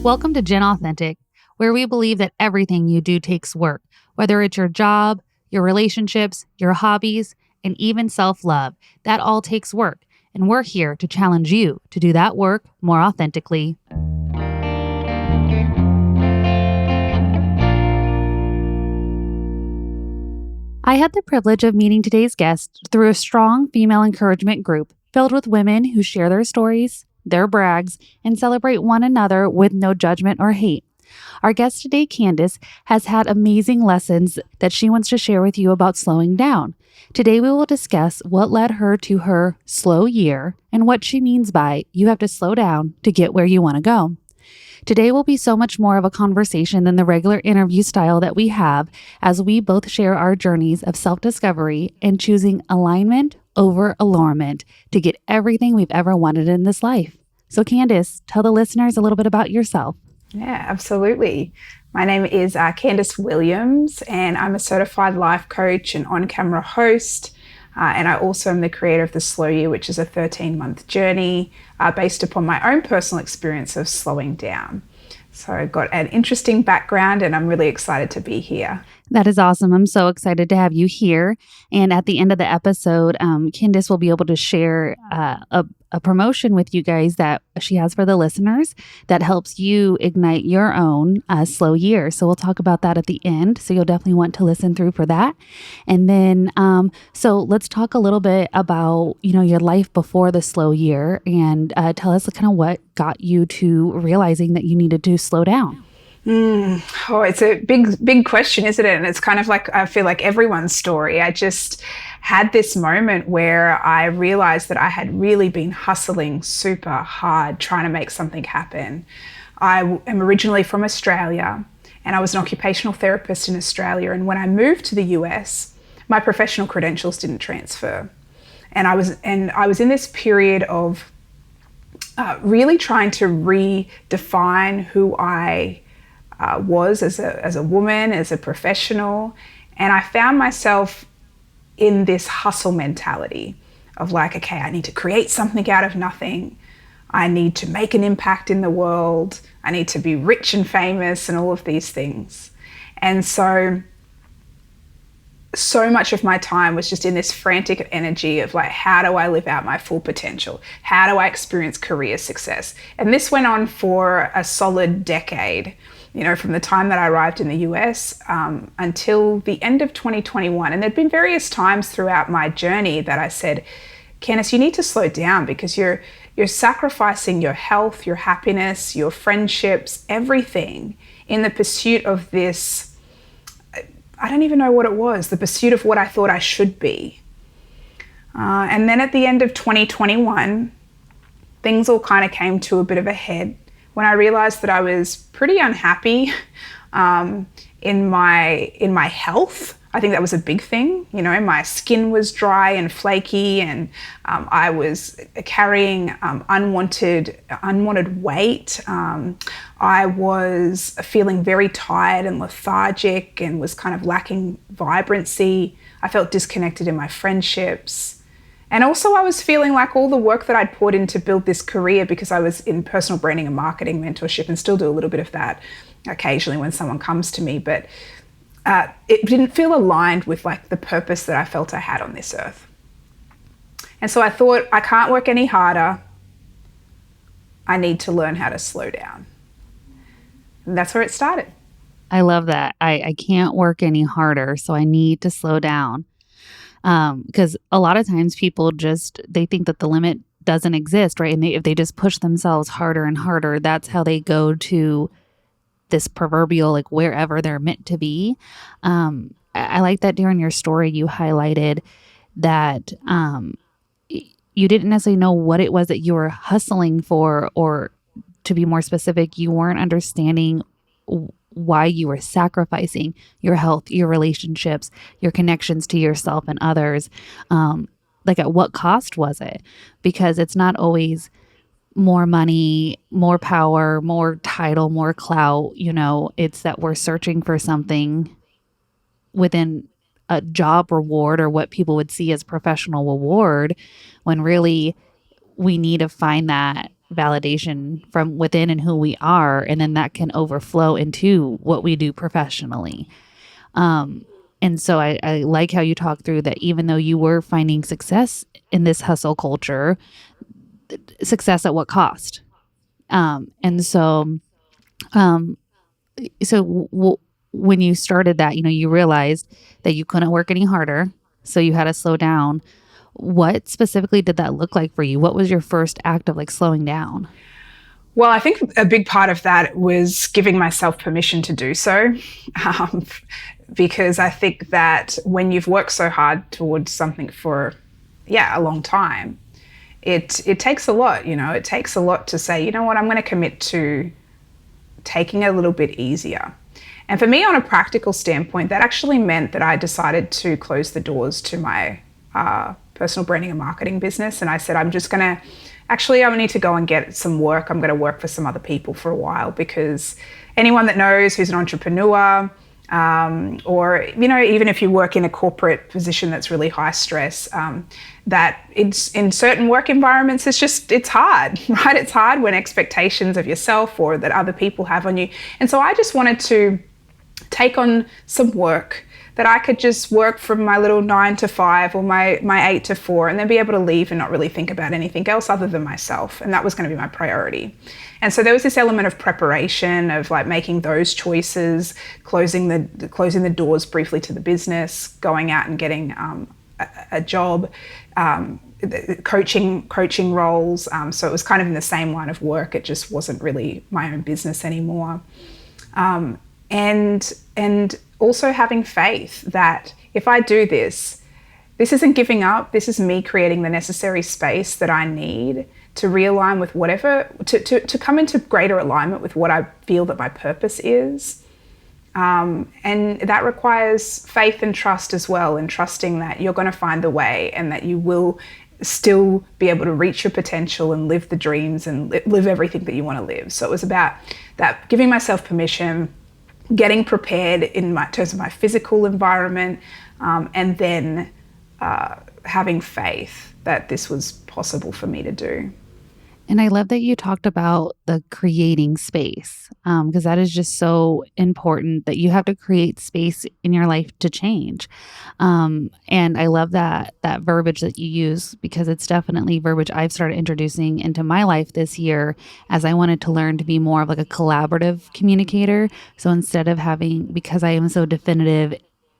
Welcome to Gen Authentic, where we believe that everything you do takes work, whether it's your job, your relationships, your hobbies, and even self-love. That all takes work, and we're here to challenge you to do that work more authentically. I had the privilege of meeting today's guest through a strong female encouragement group filled with women who share their stories, their brags, and celebrate one another with no judgment or hate. Our guest today, Candis, has had amazing lessons that she wants to share with you about slowing down. Today, we will discuss what led her to her slow year and what she means by you have to slow down to get where you want to go. Today will be so much more of a conversation than the regular interview style that we have, as we both share our journeys of self-discovery and choosing alignment over allurement to get everything we've ever wanted in this life. So Candis, tell the listeners a little bit about yourself. Yeah, absolutely. My name is Candis Williams, and I'm a certified life coach and on-camera host. And I also am the creator of The Slow Year, which is a 13-month journey based upon my own personal experience of slowing down. So I've got an interesting background and I'm really excited to be here. That is awesome. I'm so excited to have you here. And at the end of the episode, Candis will be able to share a promotion with you guys that she has for the listeners that helps you ignite your own slow year. So we'll talk about that at the end. So you'll definitely want to listen through for that. And then, so let's talk a little bit about, your life before the slow year and tell us kind of what got you to realizing that you needed to slow down. Oh, it's a big question, isn't it? And it's kind of like, I feel like everyone's story. I just had this moment where I realized that I had really been hustling super hard, trying to make something happen. I am originally from Australia and I was an occupational therapist in Australia. And when I moved to the US, my professional credentials didn't transfer. And I was in this period of really trying to redefine who I was as a woman, as a professional. And I found myself in this hustle mentality of like, okay, I need to create something out of nothing. I need to make an impact in the world. I need to be rich and famous and all of these things. And so much of my time was just in this frantic energy of like, how do I live out my full potential? How do I experience career success? And this went on for a solid decade. From the time that I arrived in the US until the end of 2021. And there'd been various times throughout my journey that I said, Candis, you need to slow down because you're sacrificing your health, your happiness, your friendships, everything in the pursuit of this, I don't even know what it was, the pursuit of what I thought I should be. And then at the end of 2021, things all kind of came to a bit of a head when I realized that I was pretty unhappy in my health. I think that was a big thing. My skin was dry and flaky, and I was carrying unwanted weight. I was feeling very tired and lethargic and was kind of lacking vibrancy. I felt disconnected in my friendships. And also I was feeling like all the work that I'd poured in to build this career, because I was in personal branding and marketing mentorship and still do a little bit of that occasionally when someone comes to me, but it didn't feel aligned with like the purpose that I felt I had on this earth. And so I thought, I can't work any harder. I need to learn how to slow down. And that's where it started. I love that. I can't work any harder, so I need to slow down. Because a lot of times people they think that the limit doesn't exist, right? And if they just push themselves harder and harder, that's how they go to this proverbial, like wherever they're meant to be. I like that during your story, you highlighted that, you didn't necessarily know what it was that you were hustling for, or to be more specific, you weren't understanding why you were sacrificing your health, your relationships, your connections to yourself and others. Like at what cost was it? Because it's not always more money, more power, more title, more clout. It's that we're searching for something within a job reward or what people would see as professional reward, when really we need to find that validation from within and who we are, and then that can overflow into what we do professionally. And so I like how you talk through that even though you were finding success in this hustle culture, success at what cost? And so, um, when you started that, you realized that you couldn't work any harder, so you had to slow down. What specifically did that look like for you? What was your first act of like slowing down? Well, I think a big part of that was giving myself permission to do so. Um, because I think that when you've worked so hard towards something for, a long time, it takes a lot, it takes a lot to say, you know what, I'm going to commit to taking it a little bit easier. And for me, on a practical standpoint, that actually meant that I decided to close the doors to my personal branding and marketing business. And I said, I'm just going to, actually, I need to go and get some work. I'm going to work for some other people for a while, because anyone that knows who's an entrepreneur, or, even if you work in a corporate position that's really high stress, that it's in certain work environments, it's hard, right? It's hard when expectations of yourself or that other people have on you. And so I just wanted to take on some work that I could just work from my little 9 to 5 or my 8 to 4, and then be able to leave and not really think about anything else other than myself. And that was going to be my priority. And so there was this element of preparation, of like making those choices, closing the doors briefly to the business, going out and getting a job, coaching roles. So it was kind of in the same line of work. It just wasn't really my own business anymore. And also having faith that if I do this isn't giving up. This is me creating the necessary space that I need to realign with whatever, to come into greater alignment with what I feel that my purpose is. And that requires faith and trust as well, and trusting that you're going to find the way and that you will still be able to reach your potential and live the dreams and live everything that you want to live. So it was about that, giving myself permission, getting prepared in terms of my physical environment, and then having faith that this was possible for me to do. And I love that you talked about the creating space, because that is just so important, that you have to create space in your life to change. And I love that verbiage that you use, because it's definitely verbiage I've started introducing into my life this year, as I wanted to learn to be more of like a collaborative communicator. So instead of because I am so definitive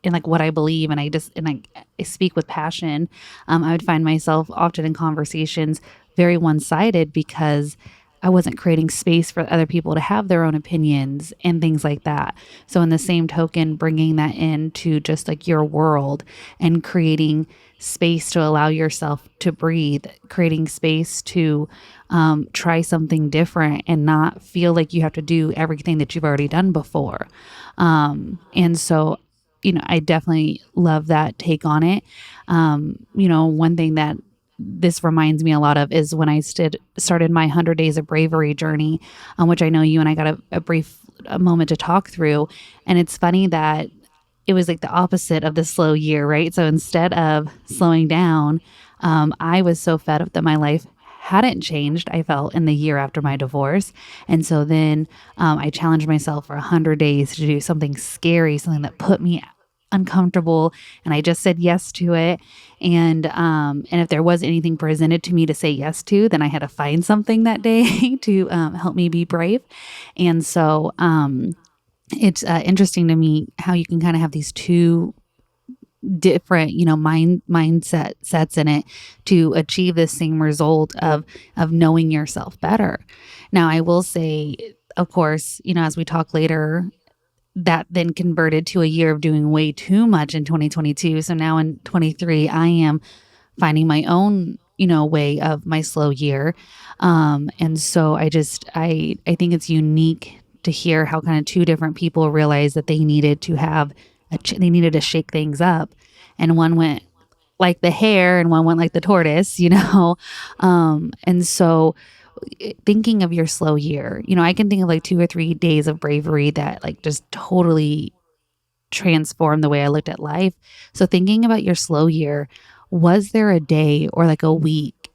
in like what I believe, and I speak with passion, I would find myself often in conversations very one-sided, because I wasn't creating space for other people to have their own opinions and things like that. So in the same token, bringing that into just like your world and creating space to allow yourself to breathe, creating space to try something different and not feel like you have to do everything that you've already done before. And so, I definitely love that take on it. One thing that this reminds me a lot of is when I started my 100 Days of Bravery journey, which I know you and I got a brief moment to talk through. And it's funny that it was like the opposite of the slow year, right? So instead of slowing down, I was so fed up that my life hadn't changed, I felt, in the year after my divorce. And so then I challenged myself for 100 days to do something scary, something that put me uncomfortable, and I just said yes to it. And if there was anything presented to me to say yes to, then I had to find something that day to help me be brave. And so it's interesting to me how you can kind of have these two different, mindset sets in it to achieve the same result of knowing yourself better. Now, I will say, of course, as we talk later, that then converted to a year of doing way too much in 2022. So now in 23, I am finding my own, way of my slow year. And so I think it's unique to hear how kind of two different people realized that they needed to they needed to shake things up. And one went like the hare and one went like the tortoise, and so thinking of your slow year, I can think of like 2 or 3 days of bravery that like just totally transformed the way I looked at life. So thinking about your slow year, was there a day or like a week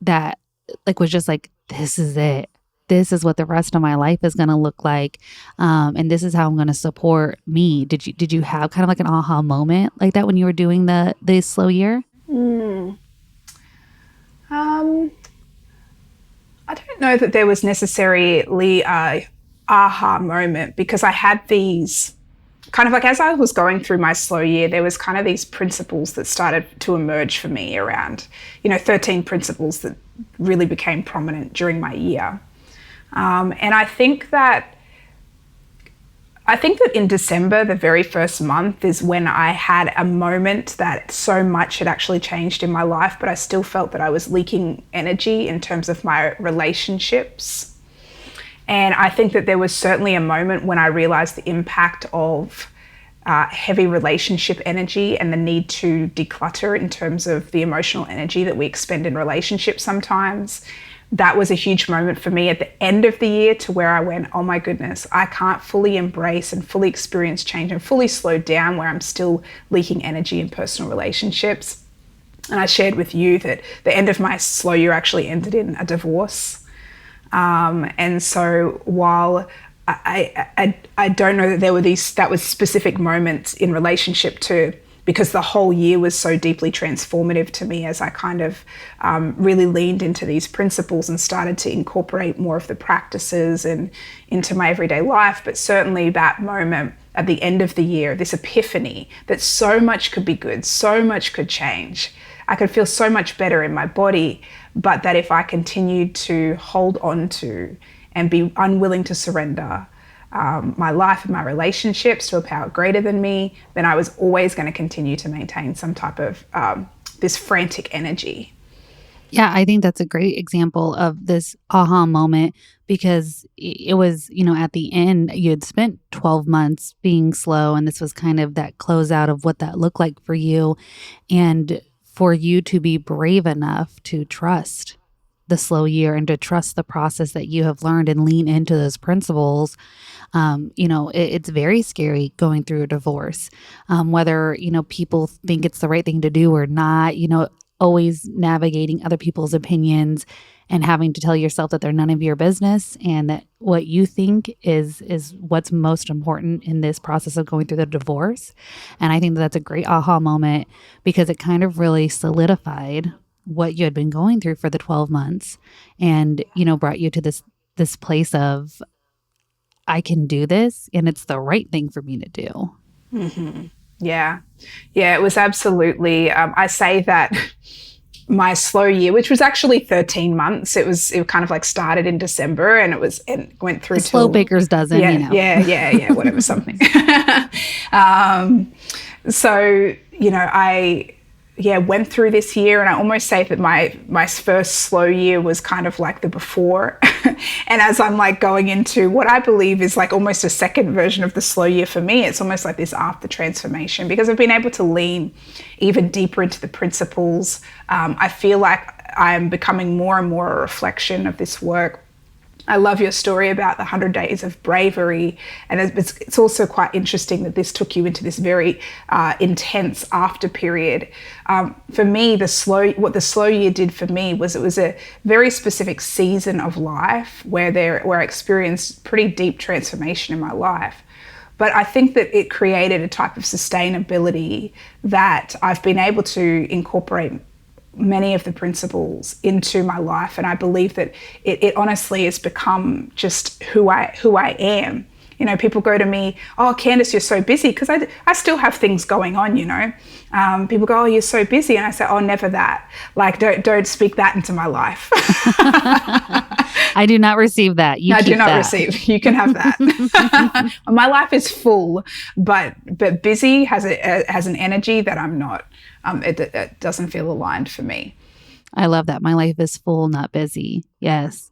that like was just like, this is it. This is what the rest of my life is going to look like. And this is how I'm going to support me. Did you have kind of like an aha moment like that when you were doing the slow year? I don't know that there was necessarily a aha moment, because I had these kind of like, as I was going through my slow year, there was kind of these principles that started to emerge for me around, 13 principles that really became prominent during my year. And I think that in December, the very first month, is when I had a moment that so much had actually changed in my life, but I still felt that I was leaking energy in terms of my relationships. And I think that there was certainly a moment when I realized the impact of heavy relationship energy and the need to declutter in terms of the emotional energy that we expend in relationships sometimes. That was a huge moment for me at the end of the year, to where I went, oh my goodness, I can't fully embrace and fully experience change and fully slow down where I'm still leaking energy in personal relationships. And I shared with you that the end of my slow year actually ended in a divorce. And so while I don't know that there were that was specific moments in relationship to, because the whole year was so deeply transformative to me as I kind of really leaned into these principles and started to incorporate more of the practices and into my everyday life. But certainly that moment at the end of the year, this epiphany that so much could be good, so much could change. I could feel so much better in my body, but that if I continued to hold on to and be unwilling to surrender my life and my relationships to a power greater than me, then I was always going to continue to maintain some type of this frantic energy. Yeah, I think that's a great example of this aha moment, because it was, at the end, you had spent 12 months being slow, and this was kind of that closeout of what that looked like for you. And for you to be brave enough to trust the slow year and to trust the process that you have learned and lean into those principles. It's very scary going through a divorce, whether, people think it's the right thing to do or not, always navigating other people's opinions and having to tell yourself that they're none of your business, and that what you think is what's most important in this process of going through the divorce. And I think that's a great aha moment, because it kind of really solidified what you had been going through for the 12 months and, brought you to this place of, I can do this and it's the right thing for me to do. Mm-hmm. Yeah, it was absolutely, I say that my slow year, which was actually 13 months, it kind of like started in December, and it went through the slow baker's dozen. Yeah, whatever, something. So, I went through this year, and I almost say that my first slow year was kind of like the before. And as I'm like going into what I believe is like almost a second version of the slow year for me, it's almost like this after transformation, because I've been able to lean even deeper into the principles. I feel like I'm becoming more and more a reflection of this work. I love your story about the 100 days of bravery. And it's also quite interesting that this took you into this very intense after period. For me, what the slow year did for me was it was a very specific season of life where I experienced pretty deep transformation in my life. But I think that it created a type of sustainability that I've been able to incorporate many of the principles into my life, and I believe that it honestly has become just who I am. People go to me, oh, Candis, you're so busy, because I still have things going on. People go, oh, you're so busy, and I say, oh, never that. Like, don't speak that into my life. I do not receive that. I do not receive. You can have that. My life is full, but busy has an energy that I'm not. It doesn't feel aligned for me. I love that. My life is full, not busy. Yes.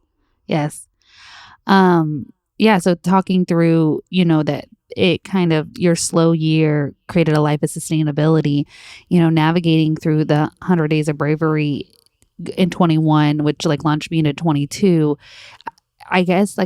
So talking through, that it kind of, your slow year created a life of sustainability, navigating through the 100 days of bravery in 21, which like launched me into 22. I guess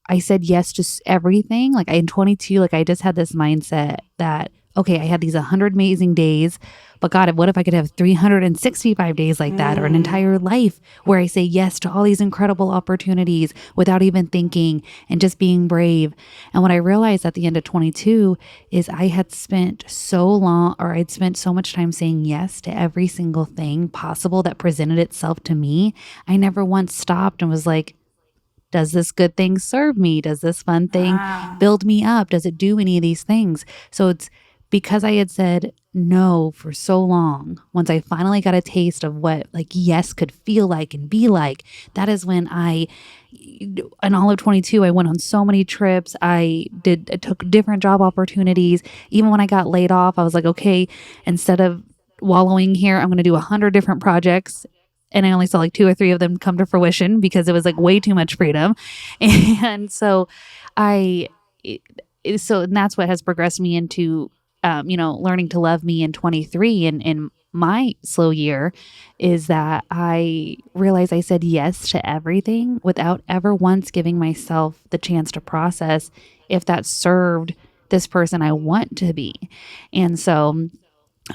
I said yes to everything. Like in 22, I just had this mindset that okay, I had these 100 amazing days, but God, what if I could have 365 days like that, or an entire life where I say yes to all these incredible opportunities without even thinking and just being brave? And what I realized at the end of 22 is I had spent so long, or I'd spent so much time saying yes to every single thing possible that presented itself to me. I never once stopped and was like, does this good thing serve me? Does this fun thing build me up? Does it do any of these things? So it's because I had said no for so long. Once I finally got a taste of what like yes could feel like and be like, that is when in all of 22, I went on so many trips. I took different job opportunities. Even when I got laid off, I was like, okay, instead of wallowing here, I'm going to do 100 different projects. And I only saw like 2 or 3 of them come to fruition because it was like way too much freedom. And so and that's what has progressed me into, learning to love me in 23 and in my slow year is that I realized I said yes to everything without ever once giving myself the chance to process if that served this person I want to be. And so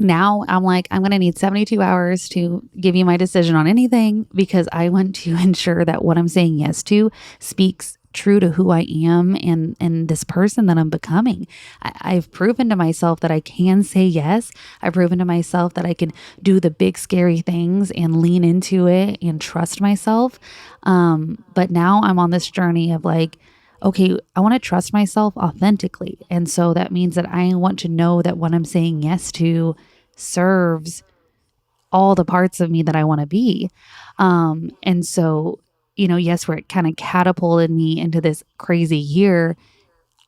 now I'm like, I'm going to need 72 hours to give you my decision on anything because I want to ensure that what I'm saying yes to speaks true to who I am and this person that I'm becoming. I've proven to myself that I can say yes. I've proven to myself that I can do the big scary things and lean into it and trust myself. But now I'm on this journey of like, okay, I want to trust myself authentically. And so that means that I want to know that what I'm saying yes to serves all the parts of me that I want to be. And so, yes, where it kind of catapulted me into this crazy year,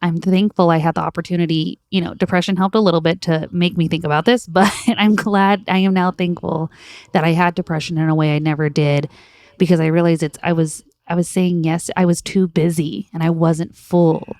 I'm thankful I had the opportunity. Depression helped a little bit to make me think about this, but I am now thankful that I had depression in a way I never did because I realized I was saying yes. I was too busy and I wasn't full.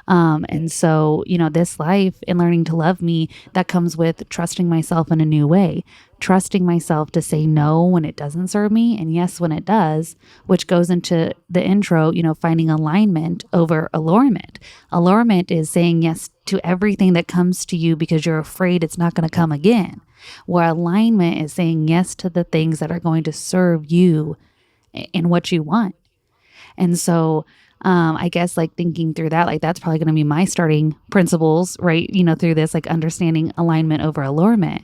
And so, this life and learning to love me, that comes with trusting myself in a new way, trusting myself to say no when it doesn't serve me and yes when it does, which goes into the intro, finding alignment over allurement. Allurement is saying yes to everything that comes to you because you're afraid it's not going to come again, where alignment is saying yes to the things that are going to serve you and what you want. And so, I guess like thinking through that, like that's probably going to be my starting principles, right? Through this, like understanding alignment over allurement.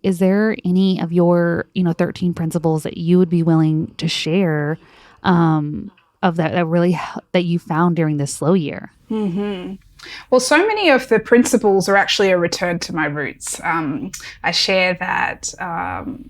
Is there any of your, 13 principles that you would be willing to share, of that really, that you found during this slow year? Mm-hmm. Well, so many of the principles are actually a return to my roots. I share that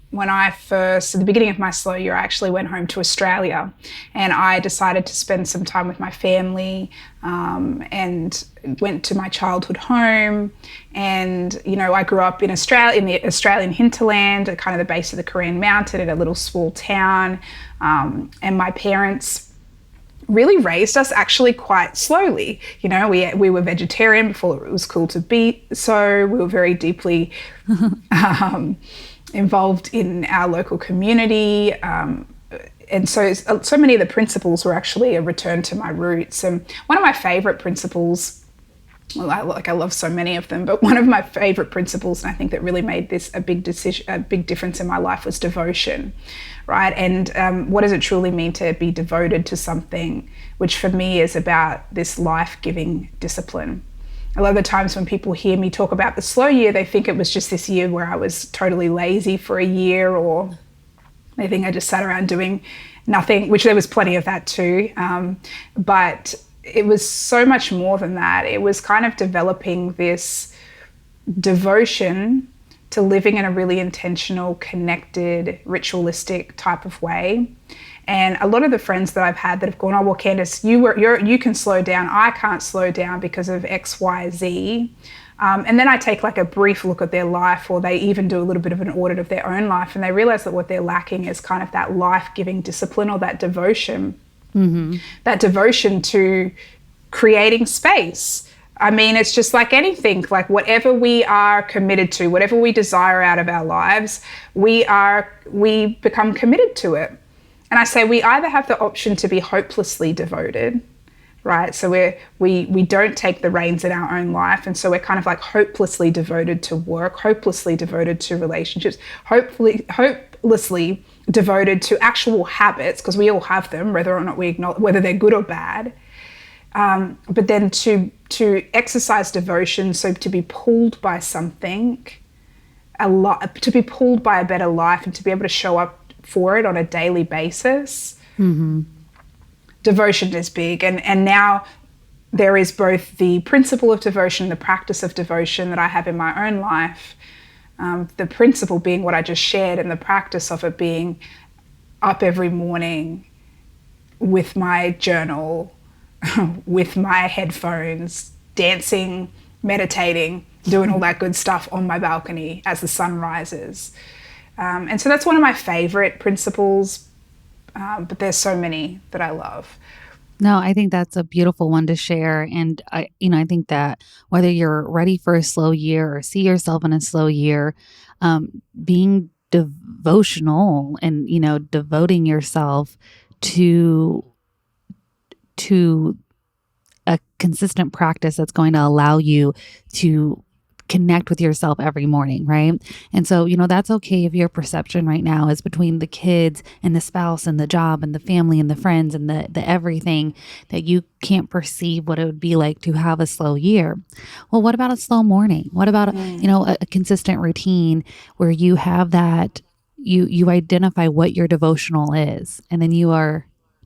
when at the beginning of my slow year, I actually went home to Australia and I decided to spend some time with my family and went to my childhood home. And, I grew up in Australia, in the Australian hinterland, at kind of the base of the Korean mountain in a little small town. And my parents really raised us actually quite slowly. We were vegetarian before it was cool to be so. We were very deeply involved in our local community. And so many of the principles were actually a return to my roots. And one of my favorite principles, well, I love so many of them, but one of my favorite principles, and I think that really made this a big difference in my life, was devotion, right? And what does it truly mean to be devoted to something, which for me is about this life-giving discipline. A lot of the times when people hear me talk about the slow year, they think it was just this year where I was totally lazy for a year, or they think I just sat around doing nothing, which there was plenty of that too. But it was so much more than that. It was kind of developing this devotion to living in a really intentional, connected, ritualistic type of way. And a lot of the friends that I've had that have gone, oh, well, Candis, you can slow down. I can't slow down because of X, Y, Z. And then I take like a brief look at their life, or they even do a little bit of an audit of their own life, and they realize that what they're lacking is kind of that life-giving discipline, or that devotion. Mm-hmm. That devotion to creating space. I mean, it's just like anything, like whatever we are committed to, whatever we desire out of our lives, we become committed to it. And I say we either have the option to be hopelessly devoted, right? So we don't take the reins in our own life, and so we're kind of like hopelessly devoted to work, hopelessly devoted to relationships, hopelessly devoted to actual habits, because we all have them, whether or not we acknowledge whether they're good or bad. But then to exercise devotion, so to be pulled by something a lot, to be pulled by a better life, and to be able to show up for it on a daily basis. Mm-hmm. Devotion is big, and now there is both the principle of devotion, the practice of devotion that I have in my own life, the principle being what I just shared, and the practice of it being up every morning with my journal, with my headphones, dancing, meditating, doing all that good stuff on my balcony as the sun rises. And so that's one of my favorite principles, but there's so many that I love. No, I think that's a beautiful one to share. And I think that whether you're ready for a slow year or see yourself in a slow year, being devotional and, devoting yourself to a consistent practice that's going to allow you to connect with yourself every morning, right? And so, that's okay if your perception right now is between the kids and the spouse and the job and the family and the friends and the everything, that you can't perceive what it would be like to have a slow year. Well, what about a slow morning? What about, a consistent routine where you have that, you identify what your devotional is, and then you are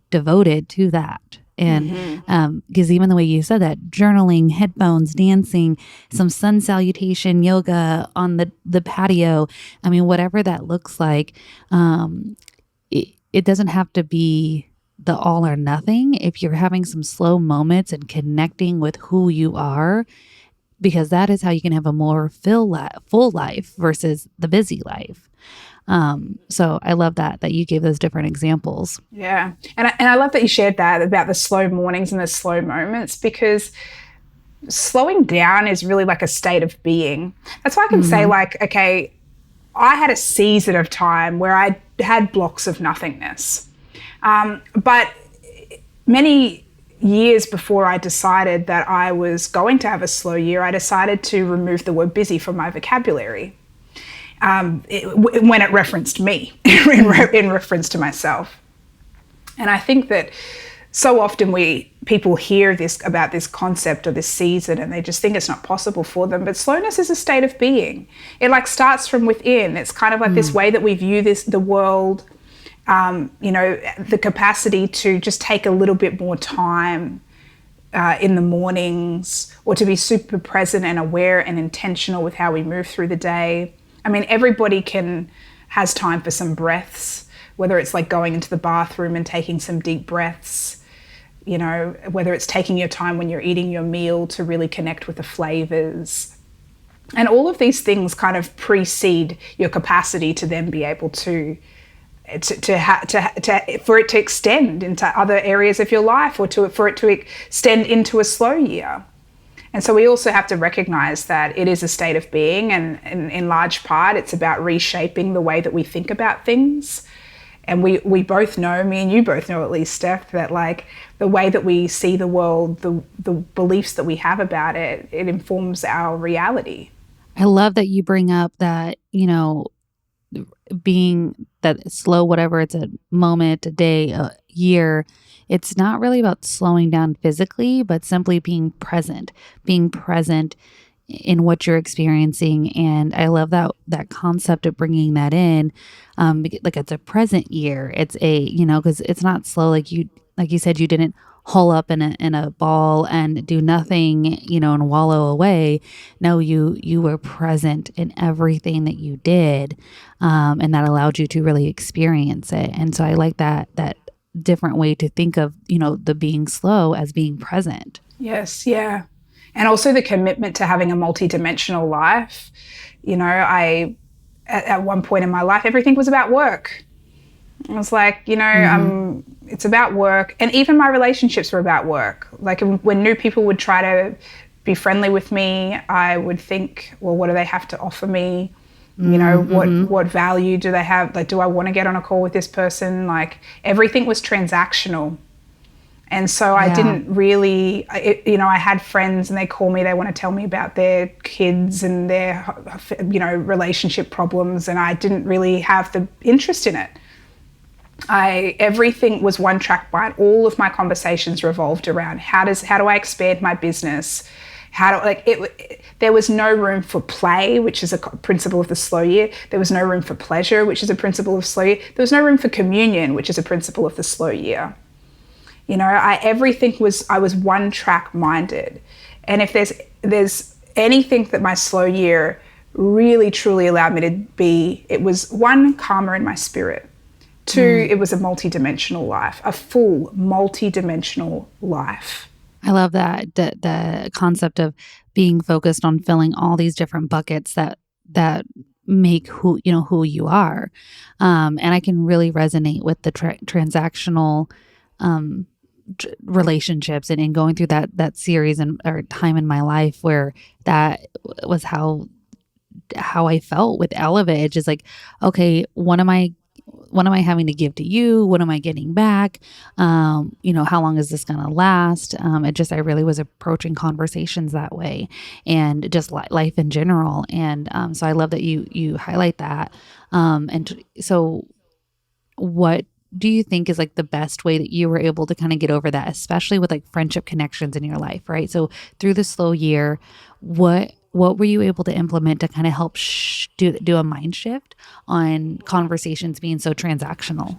devoted to that. And because even the way you said that, journaling, headphones, dancing, some sun salutation, yoga on the patio, whatever that looks like, it doesn't have to be the all or nothing. If you're having some slow moments and connecting with who you are, because that is how you can have a more full life versus the busy life. So I love that you gave those different examples. Yeah. And I love that you shared that about the slow mornings and the slow moments, because slowing down is really like a state of being. That's why I can say, like, okay, I had a season of time where I had blocks of nothingness. But many years before I decided that I was going to have a slow year, I decided to remove the word busy from my vocabulary. When it referenced me, in reference to myself. And I think that so often people hear about this concept or this season, and they just think it's not possible for them. But slowness is a state of being. It like starts from within. It's kind of like this way that we view the world, the capacity to just take a little bit more time in the mornings, or to be super present and aware and intentional with how we move through the day. Everybody has time for some breaths, whether it's like going into the bathroom and taking some deep breaths, whether it's taking your time when you're eating your meal to really connect with the flavors. And all of these things kind of precede your capacity to then be able for it to extend into other areas of your life, or for it to extend into a slow year. And so we also have to recognize that it is a state of being, and in large part, it's about reshaping the way that we think about things. And we both know, me and you both know at least, Steph, that like the way that we see the world, the beliefs that we have about it, it informs our reality. I love that you bring up that, being that slow, whatever it's a moment, a day, a year, it's not really about slowing down physically, but simply being present in what you're experiencing. And I love that concept of bringing that in, like it's a present year. It's because it's not slow. Like you said, you didn't hole up in a ball and do nothing, and wallow away. No, you were present in everything that you did. And that allowed you to really experience it. And so I like that different way to think of, the being slow as being present. Yes. Yeah. And also the commitment to having a multidimensional life. I, at one point in my life, everything was about work. I was like, it's about work. And even my relationships were about work. Like when new people would try to be friendly with me, I would think, well, what do they have to offer me? What value do they have? Like, do I want to get on a call with this person? Like everything was transactional. And so I didn't really, I had friends and they call me, they want to tell me about their kids and their, relationship problems. And I didn't really have the interest in it. Everything was one track mind. All of my conversations revolved around how do I expand my business? There was no room for play, which is a principle of the slow year. There was no room for pleasure, which is a principle of slow year. There was no room for communion, which is a principle of the slow year. I was one track minded. And if there's anything that my slow year really truly allowed me to be, it was one, calmer in my spirit. Two, it was a multidimensional life, a full multidimensional life. I love that the concept of being focused on filling all these different buckets that make who you are, and I can really resonate with the transactional relationships and going through that series or time in my life where that was how I felt with Elevate. Is like, okay, what am I having to give to you? What am I getting back? How long is this going to last? I really was approaching conversations that way, and just life in general. And so I love that you highlight that. So what do you think is like the best way that you were able to kind of get over that, especially with like friendship connections in your life, right? So through the slow year, what were you able to implement to kind of help do a mind shift on conversations being so transactional?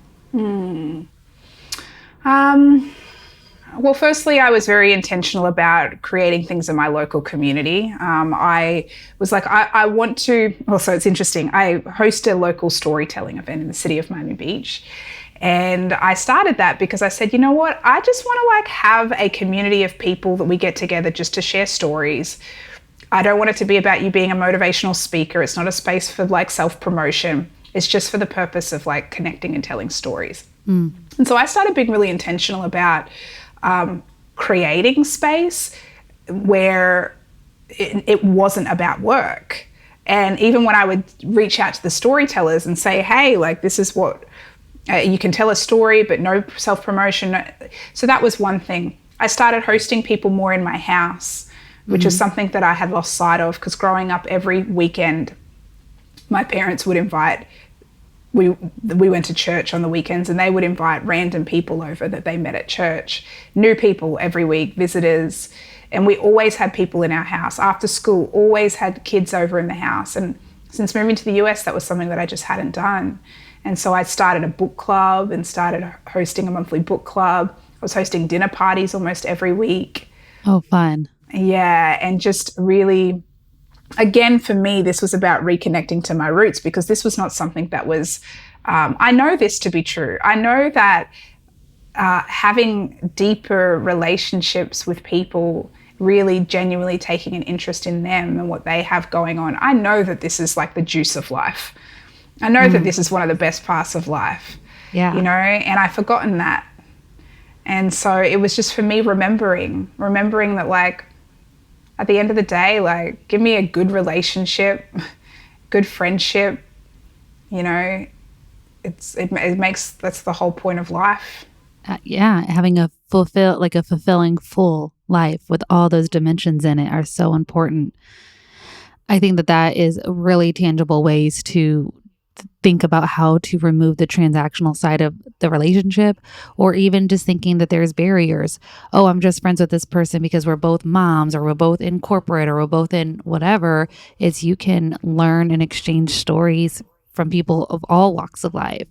Well, firstly, I was very intentional about creating things in my local community. I was like, I want to, also it's interesting, I host a local storytelling event in the city of Miami Beach. And I started that because I said, you know what, I just want to have a community of people that we get together just to share stories. I don't want it to be about you being a motivational speaker. It's not a space for self-promotion. It's just for the purpose of connecting and telling stories. And so I started being really intentional about creating space where it wasn't about work. And even when I would reach out to the storytellers and say, hey, this is what, you can tell a story, but no self-promotion. So that was one thing. I started hosting people more in my house, which is something that I had lost sight of, because growing up every weekend, my parents would invite, we went to church on the weekends, and they would invite random people over that they met at church, new people every week, visitors. And we always had people in our house. After school, always had kids over in the house. And since moving to the US, that was something that I just hadn't done. And so I started a book club and started hosting a monthly book club. I was hosting dinner parties almost every week. Oh, fun. Yeah, and just really, again, for me, this was about reconnecting to my roots, because this was not something that was, I know this to be true. I know that having deeper relationships with people, really genuinely taking an interest in them and what they have going on, I know that this is the juice of life. I know that this is one of the best parts of life, and I've forgotten that. And so it was just for me remembering that at the end of the day, give me a good relationship, good friendship, that's the whole point of life. Having a fulfilling full life with all those dimensions in it are so important. I think that is really tangible ways to think about how to remove the transactional side of the relationship, or even just thinking that there's barriers. Oh, I'm just friends with this person because we're both moms, or we're both in corporate, or we're both in whatever. You can learn and exchange stories from people of all walks of life.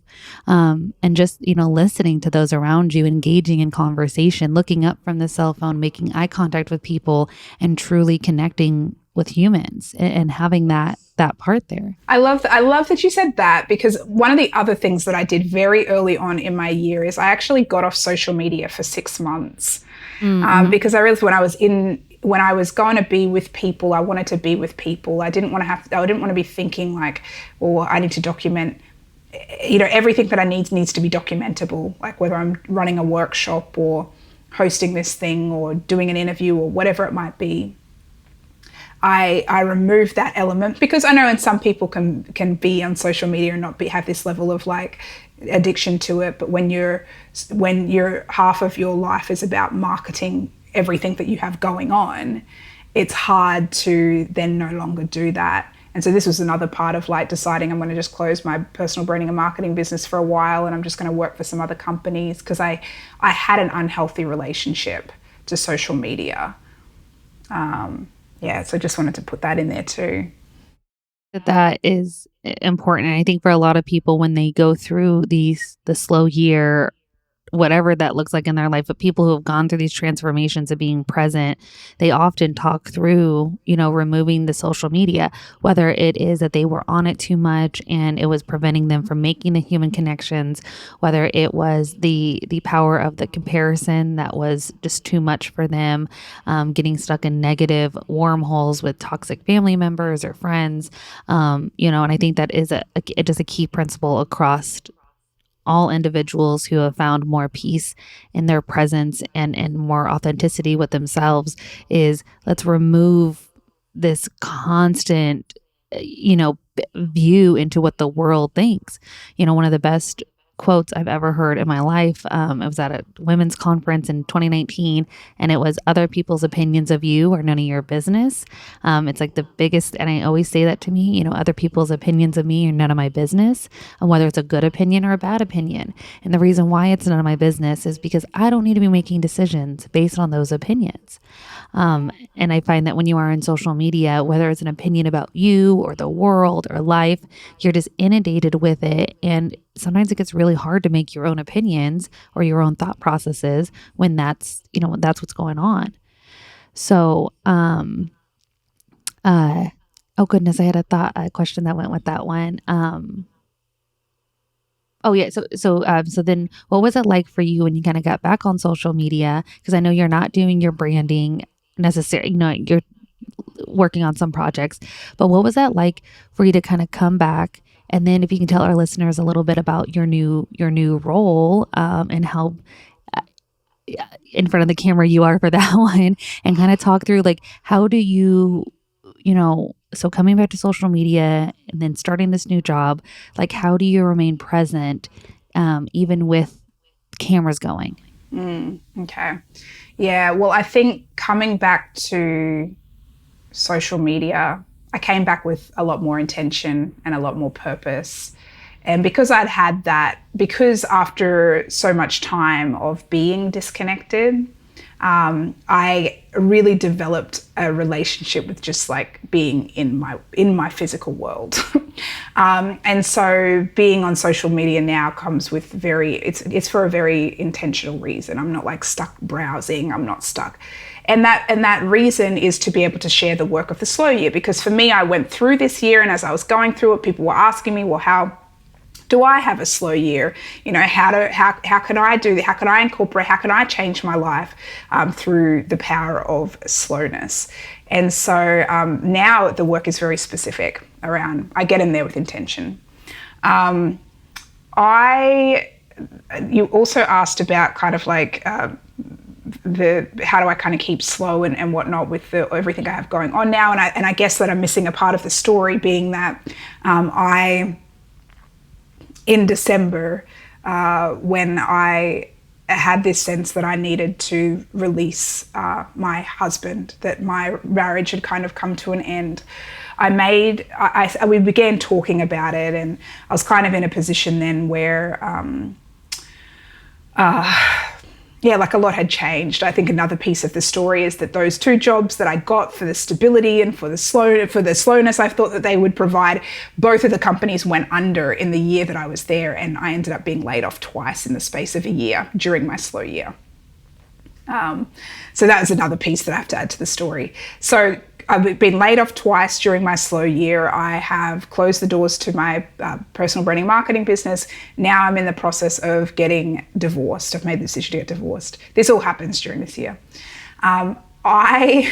And just, listening to those around you, engaging in conversation, looking up from the cell phone, making eye contact with people, and truly connecting with humans and having that part there. I love that you said that, because one of the other things that I did very early on in my year is I actually got off social media for 6 months, because I realized when I was going to be with people, I wanted to be with people. I didn't want to be thinking I need to document, everything that I needs to be documentable, whether I'm running a workshop or hosting this thing or doing an interview or whatever it might be. I removed that element, because I know, and some people can be on social media and not have this level of like addiction to it. But when you're half of your life is about marketing everything that you have going on, it's hard to then no longer do that. And so this was another part of like deciding I'm going to just close my personal branding and marketing business for a while, and I'm just going to work for some other companies, because I had an unhealthy relationship to social media. So I just wanted to put that in there too. That is important. And I think for a lot of people, when they go through the slow year, whatever that looks like in their life, but people who have gone through these transformations of being present, they often talk through, removing the social media, whether it is that they were on it too much and it was preventing them from making the human connections, whether it was the power of the comparison that was just too much for them, getting stuck in negative wormholes with toxic family members or friends, and I think that is just a key principle across all individuals who have found more peace in their presence and more authenticity with themselves, is let's remove this constant, view into what the world thinks. One of the best quotes I've ever heard in my life, it was at a women's conference in 2019, and it was, other people's opinions of you are none of your business. It's like the biggest, and I always say that to me, other people's opinions of me are none of my business, and whether it's a good opinion or a bad opinion. And the reason why it's none of my business is because I don't need to be making decisions based on those opinions. And I find that when you are in social media, whether it's an opinion about you or the world or life, you're just inundated with it. And sometimes it gets really hard to make your own opinions or your own thought processes when that's what's going on. So, oh goodness, I had a question that went with that one. Oh yeah. So then what was it like for you when you kind of got back on social media? Because I know you're not doing your branding necessarily, you're working on some projects, but what was that like for you to kind of come back? And then if you can tell our listeners a little bit about your new role, and how in front of the camera you are for that one, and kind of talk through like, how do you, so coming back to social media and then starting this new job, like how do you remain present, even with cameras going? Okay. Yeah. Well, I think coming back to social media, I came back with a lot more intention and a lot more purpose. And because I'd had that, because after so much time of being disconnected, I really developed a relationship with just like being in my physical world. And so being on social media now comes with it's for a very intentional reason. I'm not like stuck browsing. I'm not stuck. And that reason is to be able to share the work of the slow year. Because for me, I went through this year, and as I was going through it, people were asking me, well, how do I have a slow year? How can I do that? How can I incorporate? How can I change my life through the power of slowness? And so now the work is very specific around, I get in there with intention. You also asked about kind of like how do I kind of keep slow and whatnot with everything I have going on now. And I guess that I'm missing a part of the story, being that in December, when I had this sense that I needed to release my husband, that my marriage had kind of come to an end, we began talking about it, and I was kind of in a position then where like a lot had changed. I think another piece of the story is that those two jobs that I got for the stability and for the slowness I thought that they would provide, both of the companies went under in the year that I was there, and I ended up being laid off twice in the space of a year during my slow year. So that was another piece that I have to add to the story. So I've been laid off twice during my slow year. I have closed the doors to my personal branding marketing business. Now I'm in the process of getting divorced. I've made the decision to get divorced. This all happens during this year. I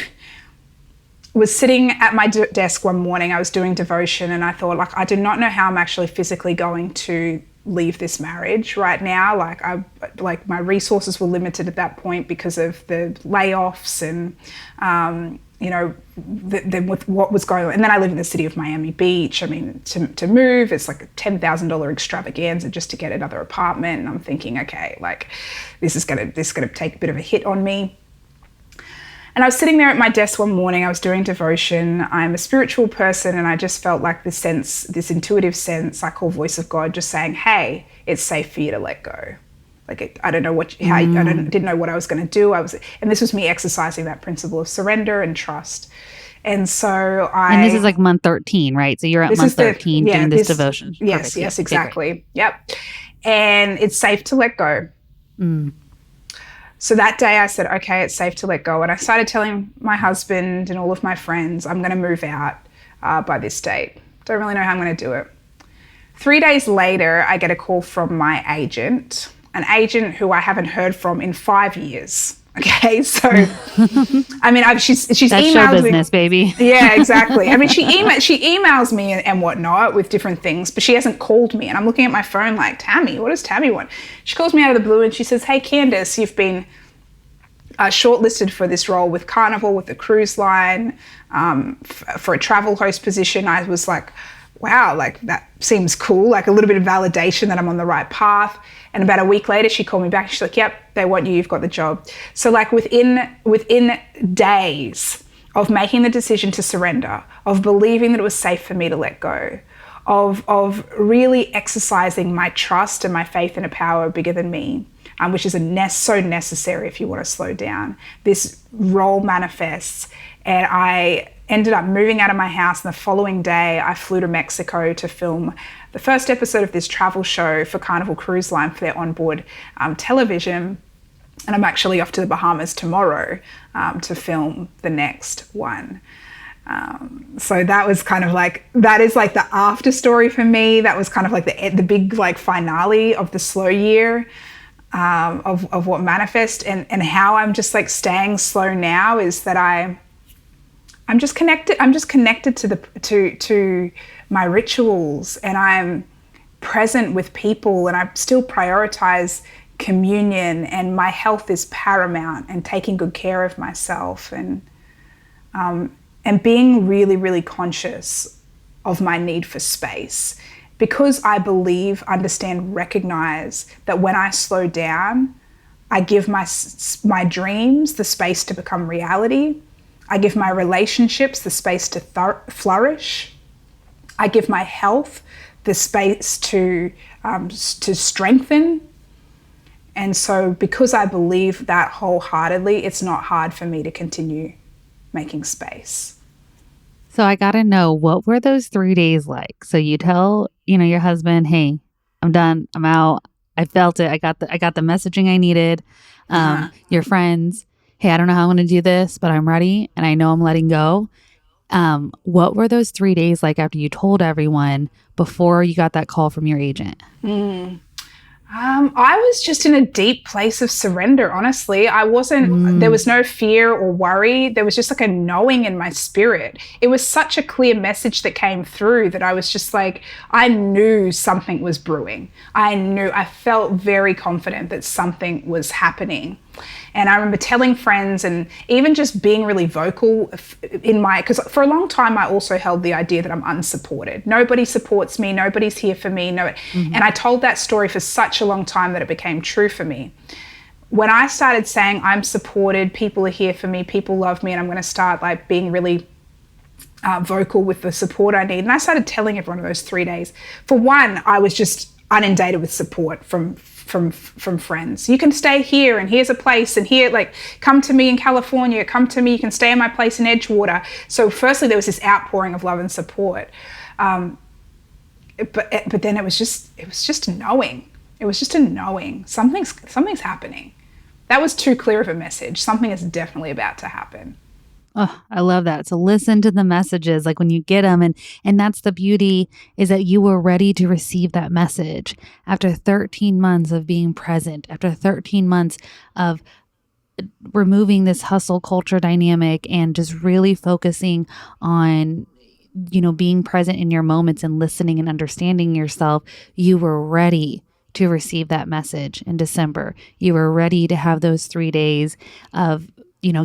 was sitting at my desk one morning. I was doing devotion, and I thought, like, I do not know how I'm actually physically going to leave this marriage right now. My resources were limited at that point because of the layoffs, and you know, then with what was going on. And then I live in the city of Miami Beach. I mean, to move, it's like a $10,000 extravaganza just to get another apartment. And I'm thinking, okay, like this is gonna take a bit of a hit on me. And I was sitting there at my desk one morning, I was doing devotion. I'm a spiritual person, and I just felt like this intuitive sense I call voice of God, just saying, hey, it's safe for you to let go. Like, I don't know didn't know what I was going to do. And this was me exercising that principle of surrender and trust. And so And this is like month 13, right? So you're at month 13 doing this devotion. Yes, yes, exactly. Okay, yep. And it's safe to let go. So that day I said, okay, it's safe to let go. And I started telling my husband and all of my friends, I'm going to move out by this date. Don't really know how I'm going to do it. 3 days later, I get a call from my agent, an agent who I haven't heard from in 5 years. Okay, so I mean, she's that's emailed show business, baby. Yeah, exactly. I mean, she emails me and whatnot with different things, but she hasn't called me. And I'm looking at my phone like, Tammy, what does Tammy want? She calls me out of the blue and she says, hey, Candis, you've been shortlisted for this role with Carnival, with the cruise line, for a travel host position. I was like, wow, like that seems cool, like a little bit of validation that I'm on the right path. And about a week later, she called me back. She's like, yep, they want you. You've got the job. So like within days of making the decision to surrender, of believing that it was safe for me to let go, of really exercising my trust and my faith in a power bigger than me, which is so necessary if you want to slow down, this role manifests. And I ended up moving out of my house, and the following day I flew to Mexico to film the first episode of this travel show for Carnival Cruise Line for their onboard television. And I'm actually off to the Bahamas tomorrow to film the next one. So that was kind of like, that is like the after story for me. That was kind of like the big like finale of the slow year. Of what manifest, and how I'm just like staying slow now is that I'm just connected to my rituals, and I'm present with people, and I still prioritize communion, and my health is paramount, and taking good care of myself, and being really, really conscious of my need for space. Because I believe, understand, recognize that when I slow down, I give my dreams the space to become reality. I give my relationships the space to flourish. I give my health the space to strengthen. And so because I believe that wholeheartedly, it's not hard for me to continue making space. So I got to know, what were those 3 days like? So you tell, your husband, hey, I'm done. I'm out. I felt it. I got the messaging I needed. Your friends, hey, I don't know how I'm going to do this, but I'm ready. And I know I'm letting go. What were those 3 days like after you told everyone before you got that call from your agent? I was just in a deep place of surrender, honestly. There was no fear or worry. There was just like a knowing in my spirit. It was such a clear message that came through that I was just like, I knew something was brewing. I felt very confident that something was happening. And I remember telling friends, and even just being really vocal because for a long time I also held the idea that I'm unsupported. Nobody supports me. Nobody's here for me. And I told that story for such a long time that it became true for me. When I started saying I'm supported, people are here for me, people love me, and I'm going to start like being really vocal with the support I need. And I started telling everyone in those 3 days. For one, I was just inundated with support from friends. You can stay here, and here's a place, and here, like, come to me in California, come to me, you can stay in my place in Edgewater. So firstly, there was this outpouring of love and support. But then it was just a knowing. It was just a knowing. Something's happening. That was too clear of a message. Something is definitely about to happen. Oh, I love that. So listen to the messages, like when you get them. And that's the beauty, is that you were ready to receive that message after 13 months of being present, after 13 months of removing this hustle culture dynamic and just really focusing on, being present in your moments and listening and understanding yourself. You were ready to receive that message in December. You were ready to have those 3 days of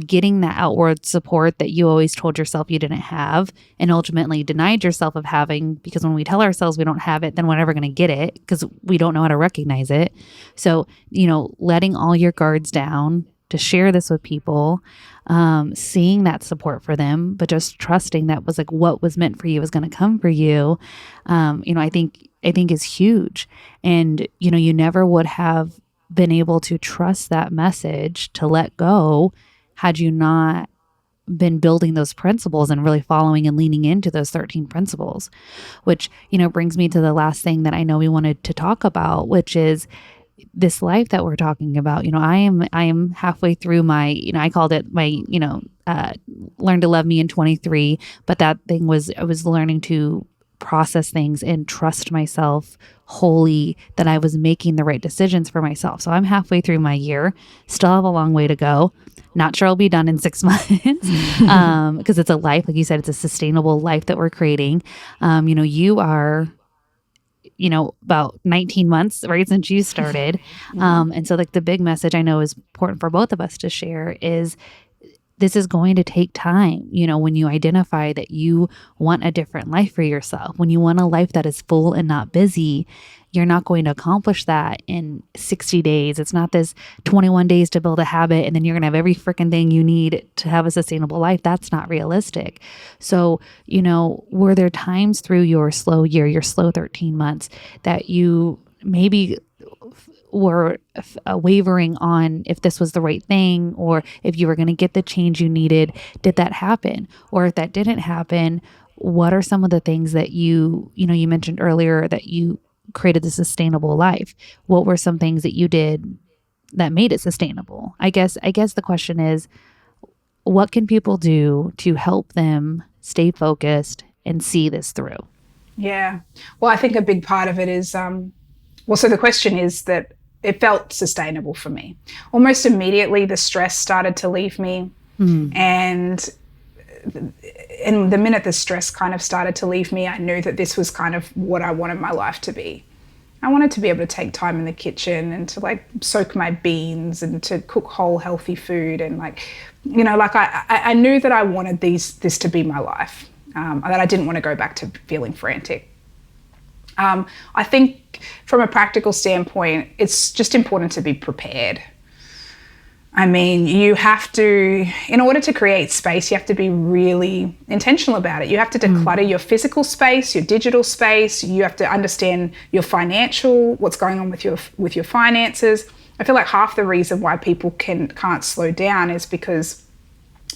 getting that outward support that you always told yourself you didn't have and ultimately denied yourself of having, because when we tell ourselves we don't have it, then we're never going to get it because we don't know how to recognize it. So, letting all your guards down to share this with people, seeing that support for them, but just trusting that was like what was meant for you is going to come for you. I think is huge. And, you never would have been able to trust that message to let go had you not been building those principles and really following and leaning into those 13 principles, which, brings me to the last thing that I know we wanted to talk about, which is this life that we're talking about. I am halfway through my, I called it my, learn to love me in 23, but that thing was, I was learning to process things and trust myself wholly that I was making the right decisions for myself. So I'm halfway through my year, still have a long way to go. Not sure I'll be done in 6 months because it's a life, like you said, it's a sustainable life that we're creating. You are, about 19 months, right, since you started. And so like the big message I know is important for both of us to share is this is going to take time. When you identify that you want a different life for yourself, when you want a life that is full and not busy, you're not going to accomplish that in 60 days. It's not this 21 days to build a habit and then you're going to have every freaking thing you need to have a sustainable life. That's not realistic. So, were there times through your slow year, your slow 13 months that you maybe were wavering on if this was the right thing or if you were going to get the change you needed? Did that happen? Or if that didn't happen, what are some of the things that you mentioned earlier that you created a sustainable life? What were some things that you did that made it sustainable? I guess the question is, what can people do to help them stay focused and see this through? Yeah. Well, I think a big part of it is, so the question is that it felt sustainable for me. Almost immediately, the stress started to leave me. And the minute the stress kind of started to leave me, I knew that this was kind of what I wanted my life to be. I wanted to be able to take time in the kitchen and to soak my beans and to cook whole healthy food. And I knew that I wanted this to be my life, that I didn't want to go back to feeling frantic. I think from a practical standpoint, it's just important to be prepared. I mean, you have to, in order to create space, you have to be really intentional about it. You have to declutter your physical space, your digital space. You have to understand your what's going on with your finances. I feel like half the reason why people can't slow down is because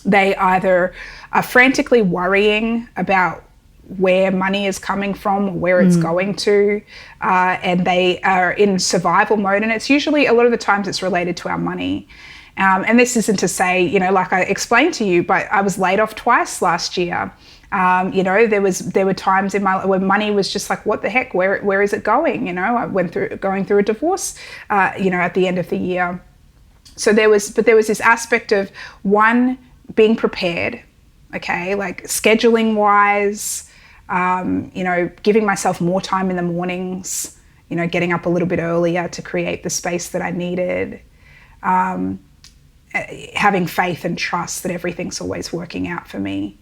they either are frantically worrying about where money is coming from or where it's going to, and they are in survival mode. And it's usually, a lot of the times, it's related to our money. And this isn't to say, like I explained to you, but I was laid off twice last year. There were times in my where money was just like, what the heck? Where is it going? I going through a divorce, at the end of the year. So there was this aspect of, one, being prepared, okay, like scheduling wise, giving myself more time in the mornings, getting up a little bit earlier to create the space that I needed. Having faith and trust that everything's always working out for me.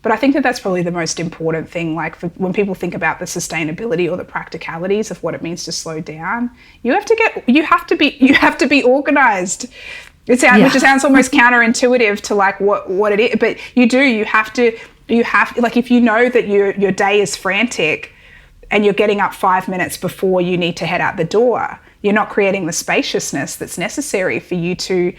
But I think that that's probably the most important thing. Like when people think about the sustainability or the practicalities of what it means to slow down, you have to be organized. Which sounds almost counterintuitive to like what it is, but you have like, if you know that your day is frantic and you're getting up 5 minutes before you need to head out the door, you're not creating the spaciousness that's necessary for you to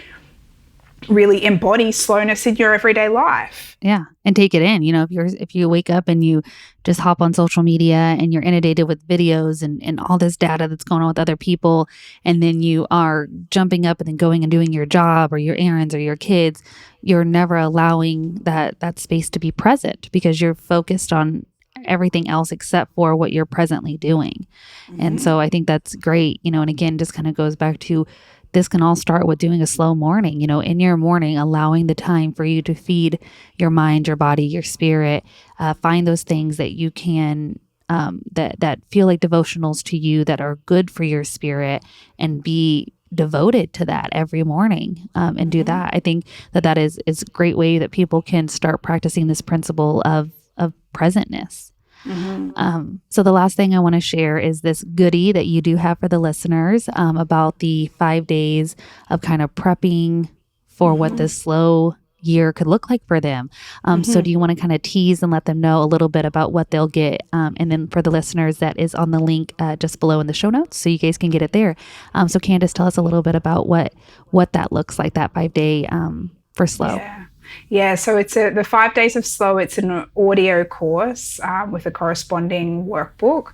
really embody slowness in your everyday life. Yeah. And take it in. If you wake up and you just hop on social media and you're inundated with videos and all this data that's going on with other people, and then you are jumping up and then going and doing your job or your errands or your kids, you're never allowing that space to be present because you're focused on everything else except for what you're presently doing. And so I think that's great, and again, just kind of goes back to, this can all start with doing a slow morning, in your morning, allowing the time for you to feed your mind, your body, your spirit, find those things that you can, that feel like devotionals to you that are good for your spirit, and be devoted to that every morning and do that. I think that is a great way that people can start practicing this principle of presentness. So the last thing I want to share is this goodie that you do have for the listeners about the 5 days of kind of prepping for what this slow year could look like for them. So do you want to kind of tease and let them know a little bit about what they'll get? And then for the listeners, that is on the link just below in the show notes, so you guys can get it there. So Candis, tell us a little bit about what that looks like, that 5 day for slow. Yeah, so it's the 5 days of slow. It's an audio course with a corresponding workbook.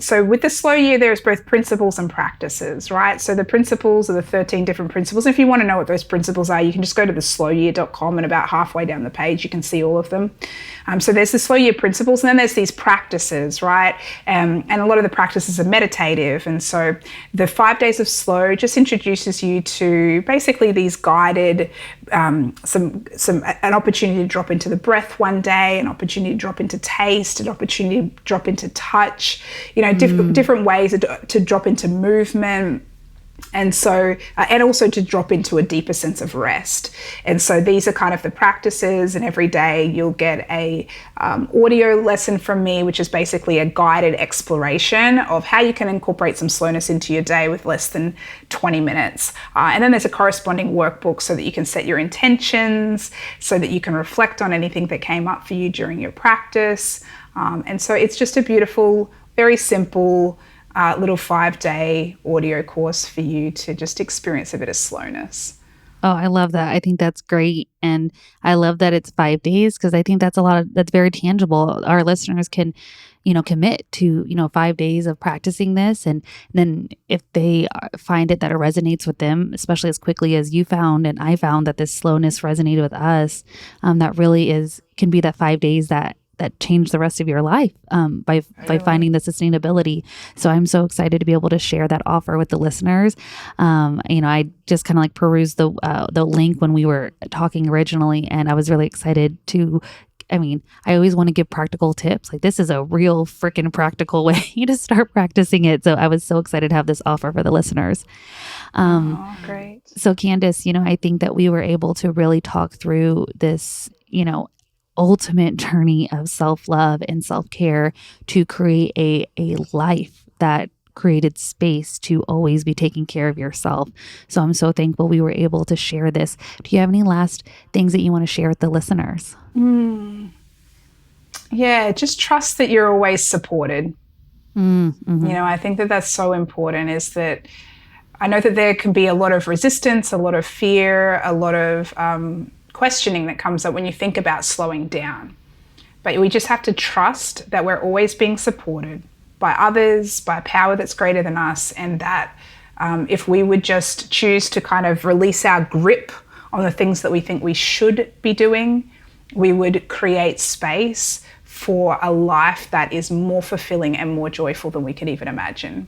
So with the slow year, there's both principles and practices, right? So the principles are the 13 different principles. If you want to know what those principles are, you can just go to theslowyear.com, and about halfway down the page, you can see all of them. So there's the slow year principles, and then there's these practices, right? And a lot of the practices are meditative. And so the 5 days of slow just introduces you to basically these guided, an opportunity to drop into the breath one day, an opportunity to drop into taste, an opportunity to drop into touch, different ways to drop into movement. And so, and also to drop into a deeper sense of rest. And so these are kind of the practices, and every day you'll get a audio lesson from me, which is basically a guided exploration of how you can incorporate some slowness into your day with less than 20 minutes. And then there's a corresponding workbook so that you can set your intentions, so that you can reflect on anything that came up for you during your practice. And so it's just a beautiful, very simple, little 5-day audio course for you to just experience a bit of slowness. Oh, I love that. I think that's great. And I love that it's 5 days, because I think that's that's very tangible. Our listeners can, commit to, 5 days of practicing this. And then if they find that it resonates with them, especially as quickly as you found, and I found that this slowness resonated with us, that really can be that 5 days that change the rest of your life by finding the sustainability. So I'm so excited to be able to share that offer with the listeners. I just kind of like perused the link when we were talking originally, and I was really excited to. I always want to give practical tips. Like, this is a real freaking practical way to start practicing it. So I was so excited to have this offer for the listeners. Great. So Candis, I think that we were able to really talk through this, ultimate journey of self-love and self-care to create a life that created space to always be taking care of yourself. So I'm so thankful we were able to share this. Do you have any last things that you want to share with the listeners? Yeah, just trust that you're always supported. I think that that's so important, is that I know that there can be a lot of resistance, a lot of fear, a lot of questioning that comes up when you think about slowing down. But we just have to trust that we're always being supported by others, by a power that's greater than us, and that if we would just choose to kind of release our grip on the things that we think we should be doing, we would create space for a life that is more fulfilling and more joyful than we could even imagine.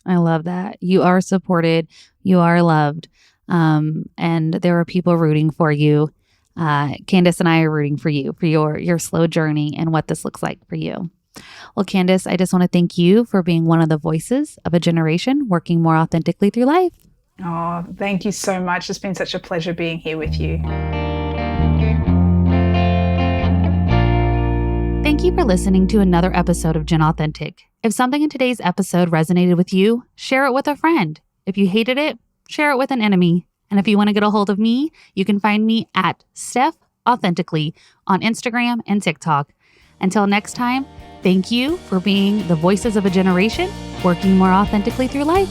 I love that. You are supported. You are loved. And there are people rooting for you. Candis and I are rooting for you, for your slow journey and what this looks like for you. Well, Candis, I just want to thank you for being one of the voices of a generation working more authentically through life. Oh, thank you so much. It's been such a pleasure being here with you. Thank you for listening to another episode of Gen Authentic. If something in today's episode resonated with you, share it with a friend. If you hated it, share it with an enemy. And if you want to get a hold of me, you can find me at Stef Authentically on Instagram and TikTok. Until next time, thank you for being the voices of a generation working more authentically through life.